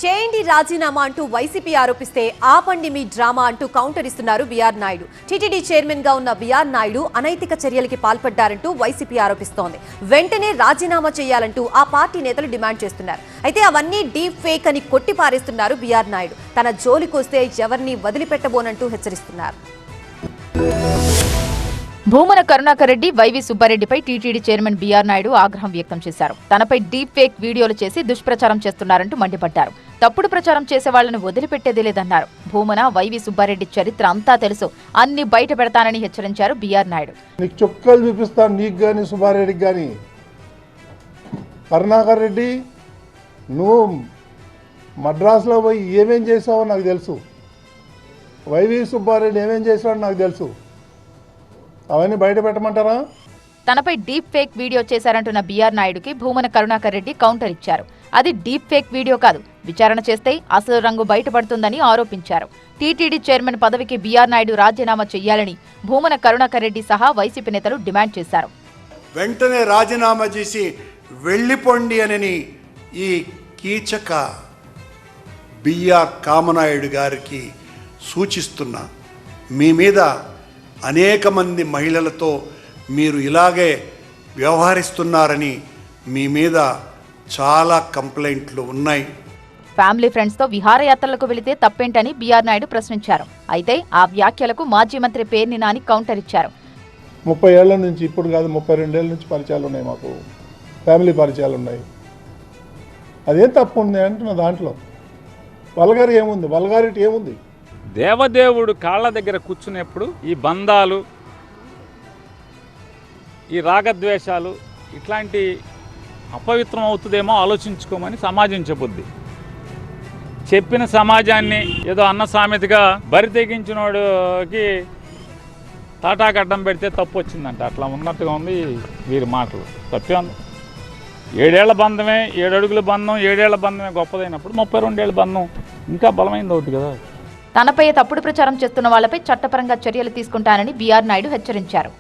చేయండి రాజీనామా అంటూ వైసీపీ ఆరోపిస్తే ఆపండి మీ డ్రామా అంటూ కౌంటర్ ఇస్తున్నారు బీఆర్ నాయుడు. టీటీడీ చైర్మన్ గా ఉన్న బీఆర్ నాయుడు అనైతిక చర్యలకి పాల్పడ్డారంటూ వైసీపీ ఆరోపిస్తోంది. వెంటనే రాజీనామా చేయాలంటూ ఆ పార్టీ నేతలు డిమాండ్ చేస్తున్నారు. అయితే అవన్నీ డీప్ ఫేక్ అని కొట్టిపారేస్తున్నారు బీఆర్ నాయుడు. తన జోలికొస్తే ఎవరిని వదిలిపెట్టబోనంటూ హెచ్చరిస్తున్నారు. భూమన కరుణాకర్ రెడ్డి, వైవి సుబ్బారెడ్డిపై టీటీడీ చైర్మన్ బీఆర్ నాయుడు ఆగ్రహం వ్యక్తం చేశారు. తనపై డీప్ ఫేక్ వీడియోలు చేసి దుష్ప్రచారం చేస్తున్నారంటూ మండిపడ్డారు. తప్పుడు ప్రచారం చేసే వాళ్లను వదిలిపెట్టేదే లేదన్నారు. భూమన, వైవి సుబ్బారెడ్డి చరిత్ర అంతా తెలుసు, అన్ని బయట పెడతానని హెచ్చరించారు బీఆర్ నాయుడు. నీకు చొక్కాలు చూపిస్తాను, నీకు కానీ సుబ్బారెడ్డికి కానీ. కరుణాకర్ రెడ్డి, నువ్వు మద్రాసులో పోయి ఏమేం చేసావో నాకు తెలుసు. వైవి సుబ్బారెడ్డి ఏమేం చేసావో నాకు తెలుసు. అవన్నీ బయట పెట్టమంటారా? తనపై డీప్ ఫేక్ వీడియో చేశారంటున్న బీఆర్ నాయుడుకి భూమన కరుణాకర్ రెడ్డి కౌంటర్ ఇచ్చారు. అది డీప్ ఫేక్ వీడియో కాదు, విచారణ చేస్తే అసలు రంగు బయటపడుతుందని ఆరోపించారు. టీటీడీ చైర్మన్ పదవికి బీఆర్ నాయుడు రాజీనామా చేయాలని భూమన కరుణాకర్ రెడ్డి సహా వైసీపీ నేతలు డిమాండ్ చేశారు. వెంటనే రాజీనామా చేసి వెళ్లిపోండి అని ఈ కీచక బీఆర్ కామనాయుడు గారికి సూచిస్తున్నా. మీ మీద అనేక మంది మహిళలతో మీరు ఇలాగే వ్యవహరిస్తున్నారని మీ మీద చాలా కంప్లైంట్లు ఉన్నాయి. ఫ్యామిలీ ఫ్రెండ్స్తో విహారయాత్రలకు వెళితే తప్పేంటని బీఆర్ నాయుడు ప్రశ్నించారు. అయితే ఆ వ్యాఖ్యలకు మాజీ మంత్రి పేర్ని నాని కౌంటర్ ఇచ్చారు. 30 ఏళ్ల నుంచి, ఇప్పుడు కాదు 32 ఏళ్ల నుంచి పరిచయాలు ఉన్నాయి, మాకు ఫ్యామిలీ పరిచయాలు ఉన్నాయి. అదేం తప్పు ఉంది అంటున్న దాంట్లో వల్గారి ఏముంది? వల్గారిటీ ఏముంది? దేవదేవుడు కాళ్ళ దగ్గర కూర్చునేప్పుడు ఈ బంధాలు, ఈ రాగద్వేషాలు ఇట్లాంటి అపవిత్రం అవుతుందేమో ఆలోచించుకోమని సమాజం చెబుద్ది. చెప్పిన సమాజాన్ని ఏదో అన్న సామెతగా బరి తెగించినోడికి తాటాకడ్డం పెడితే తప్పు వచ్చిందంట. అట్లా ఉన్నట్టుగా ఉంది వీరి మాటలు. తప్పే ఉంది. 7 ఏళ్ల బంధమే, 7 అడుగుల బంధం, 7 ఏళ్ల బంధమే గొప్పదైనప్పుడు 32 ఏళ్ల బంధం ఇంకా బలమైంది అవుతుంది కదా. తనపై తప్పుడు ప్రచారం చేస్తున్న వాళ్లపై చట్టపరంగా చర్యలు తీసుకుంటానని బీఆర్ నాయుడు హెచ్చరించారు.